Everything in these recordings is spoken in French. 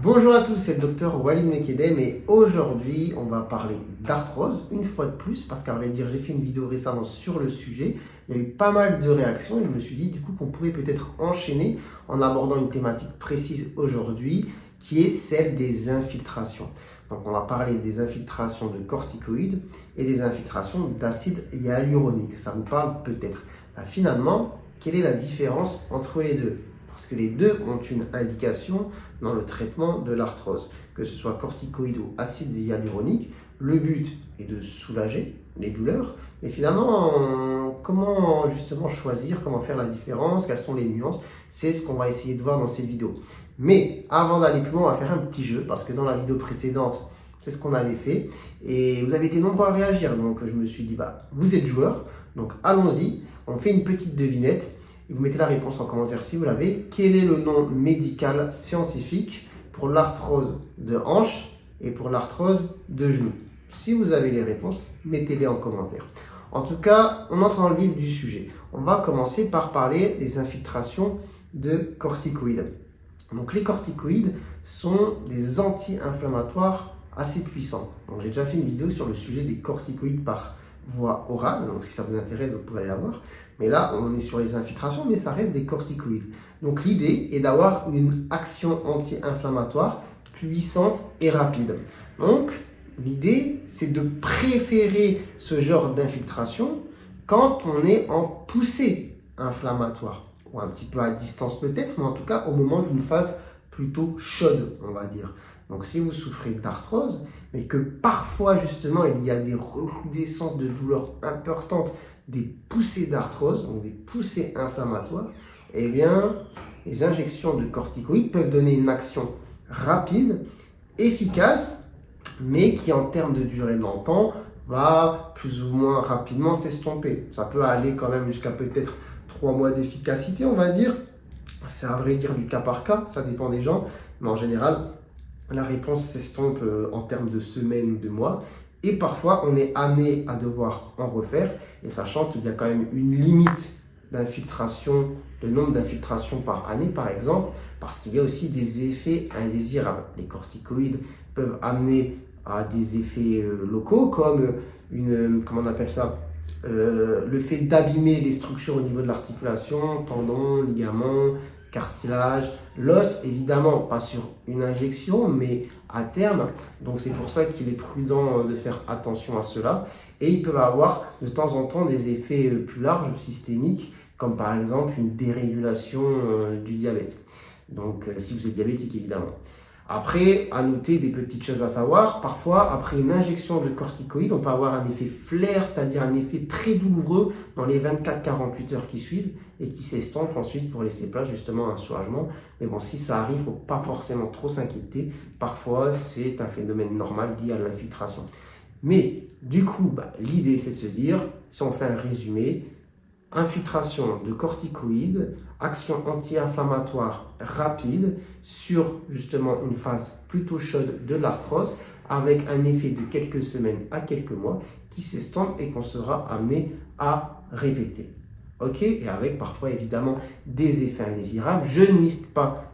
Bonjour à tous, c'est le docteur Walid Mekedem et aujourd'hui on va parler d'arthrose une fois de plus parce qu'à vrai dire j'ai fait une vidéo récemment sur le sujet, il y a eu pas mal de réactions et je me suis dit du coup qu'on pouvait peut-être enchaîner en abordant une thématique précise aujourd'hui qui est celle des infiltrations. Donc on va parler des infiltrations de corticoïdes et des infiltrations d'acide hyaluronique, ça vous parle peut-être. Finalement, quelle est la différence entre les deux ? Parce que les deux ont une indication dans le traitement de l'arthrose, que ce soit corticoïde ou acide hyaluronique. Le but est de soulager les douleurs. Et finalement, comment justement choisir, comment faire la différence, quelles sont les nuances, c'est ce qu'on va essayer de voir dans cette vidéo. Mais avant d'aller plus loin, on va faire un petit jeu, parce que dans la vidéo précédente, c'est ce qu'on avait fait. Et vous avez été nombreux à réagir, donc je me suis dit, vous êtes joueurs, donc allons-y, on fait une petite devinette. Et vous mettez la réponse en commentaire si vous l'avez. Quel est le nom médical scientifique pour l'arthrose de hanche et pour l'arthrose de genou? Si vous avez les réponses, mettez-les en commentaire. En tout cas, on entre dans le vif du sujet. On va commencer par parler des infiltrations de corticoïdes. Donc les corticoïdes sont des anti-inflammatoires assez puissants. Donc j'ai déjà fait une vidéo sur le sujet des corticoïdes par voie orale, donc si ça vous intéresse, vous pouvez aller la voir. Mais là, on est sur les infiltrations, mais ça reste des corticoïdes. Donc l'idée est d'avoir une action anti-inflammatoire puissante et rapide. Donc l'idée, c'est de préférer ce genre d'infiltration quand on est en poussée inflammatoire, ou un petit peu à distance peut-être, mais en tout cas au moment d'une phase plutôt chaude, on va dire. Donc si vous souffrez d'arthrose, mais que parfois justement il y a des recrudescences de douleurs importantes, des poussées d'arthrose, donc des poussées inflammatoires, eh bien les injections de corticoïdes peuvent donner une action rapide, efficace, mais qui en termes de durée de temps va plus ou moins rapidement s'estomper. Ça peut aller quand même jusqu'à peut-être 3 mois d'efficacité, on va dire. C'est à vrai dire du cas par cas, ça dépend des gens, mais en général, la réponse s'estompe en termes de semaines ou de mois. Et parfois, on est amené à devoir en refaire. Et sachant qu'il y a quand même une limite d'infiltration, le nombre d'infiltrations par année, par exemple, parce qu'il y a aussi des effets indésirables. Les corticoïdes peuvent amener à des effets locaux, comme comment on appelle ça, le fait d'abîmer les structures au niveau de l'articulation, tendons, ligaments, cartilage, l'os, évidemment, pas sur une injection, mais à terme. Donc c'est pour ça qu'il est prudent de faire attention à cela. Et ils peuvent avoir de temps en temps des effets plus larges, systémiques, comme par exemple une dérégulation du diabète. Donc si vous êtes diabétique, évidemment. Après, à noter des petites choses à savoir, parfois, après une injection de corticoïdes, on peut avoir un effet flair, c'est-à-dire un effet très douloureux dans les 24-48 heures qui suivent et qui s'estompe ensuite pour laisser place justement à un soulagement. Mais bon, si ça arrive, il ne faut pas forcément trop s'inquiéter. Parfois, c'est un phénomène normal lié à l'infiltration. Mais du coup, l'idée, c'est de se dire, si on fait un résumé, infiltration de corticoïdes, action anti-inflammatoire rapide sur justement une phase plutôt chaude de l'arthrose avec un effet de quelques semaines à quelques mois qui s'estompe et qu'on sera amené à répéter. Ok, et avec parfois évidemment des effets indésirables. Je ne liste pas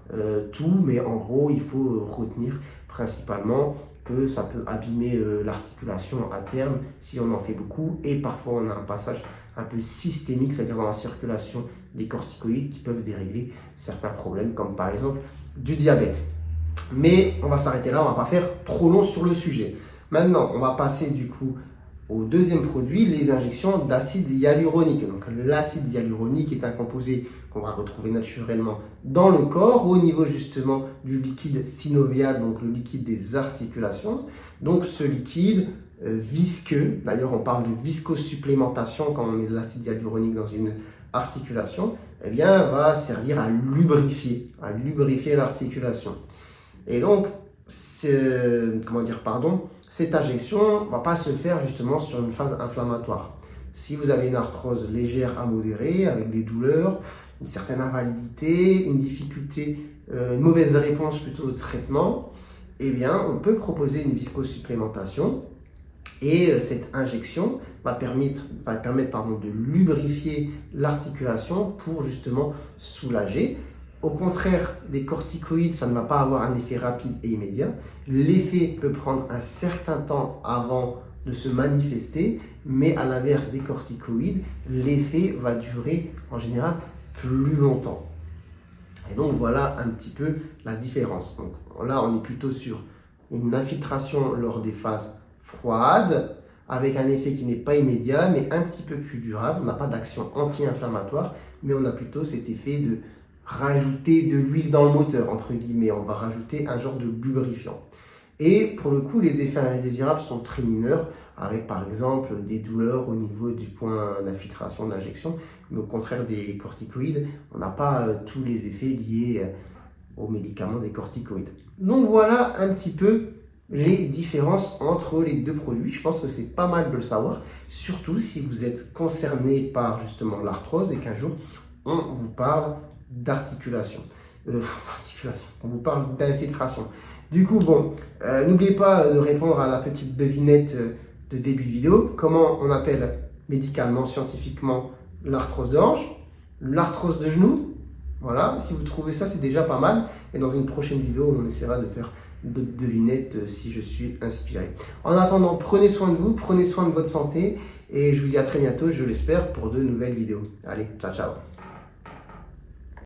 tout, mais en gros, il faut retenir principalement que ça peut abîmer l'articulation à terme si on en fait beaucoup. Et parfois, on a un passage un peu systémique, c'est-à-dire dans la circulation des corticoïdes qui peuvent dérégler certains problèmes, comme par exemple du diabète. Mais on va s'arrêter là, on ne va pas faire trop long sur le sujet. Maintenant, on va passer du coup au deuxième produit, les injections d'acide hyaluronique. Donc l'acide hyaluronique est un composé qu'on va retrouver naturellement dans le corps au niveau justement du liquide synovial, donc le liquide des articulations. Donc ce liquide visqueux, d'ailleurs on parle de viscosupplémentation quand on met de l'acide hyaluronique dans une articulation, eh bien va servir à lubrifier l'articulation. Et donc cette injection ne va pas se faire justement sur une phase inflammatoire. Si vous avez une arthrose légère à modérée, avec des douleurs, une certaine invalidité, une difficulté, une mauvaise réponse plutôt au traitement, eh bien, on peut proposer une viscosupplémentation. Et cette injection va permettre de lubrifier l'articulation pour justement soulager. Au contraire des corticoïdes, ça ne va pas avoir un effet rapide et immédiat. L'effet peut prendre un certain temps avant de se manifester, mais à l'inverse des corticoïdes, l'effet va durer en général plus longtemps. Et donc voilà un petit peu la différence. Donc là, on est plutôt sur une infiltration lors des phases froides, avec un effet qui n'est pas immédiat, mais un petit peu plus durable. On n'a pas d'action anti-inflammatoire, mais on a plutôt cet effet de rajouter de l'huile dans le moteur, entre guillemets. On va rajouter un genre de lubrifiant. Et pour le coup, les effets indésirables sont très mineurs, avec par exemple des douleurs au niveau du point d'infiltration de l'injection. Mais au contraire des corticoïdes, on n'a pas tous les effets liés aux médicaments des corticoïdes. Donc voilà un petit peu les différences entre les deux produits. Je pense que c'est pas mal de le savoir, surtout si vous êtes concerné par justement l'arthrose et qu'un jour on vous parle d'articulation. On vous parle d'infiltration. Du coup, bon, n'oubliez pas de répondre à la petite devinette de début de vidéo. Comment on appelle médicalement, scientifiquement, l'arthrose de hanche, l'arthrose de genou? Voilà, si vous trouvez ça, c'est déjà pas mal. Et dans une prochaine vidéo, on essaiera de faire d'autres devinettes si je suis inspiré. En attendant, prenez soin de vous, prenez soin de votre santé. Et je vous dis à très bientôt, je l'espère, pour de nouvelles vidéos. Allez, ciao, ciao.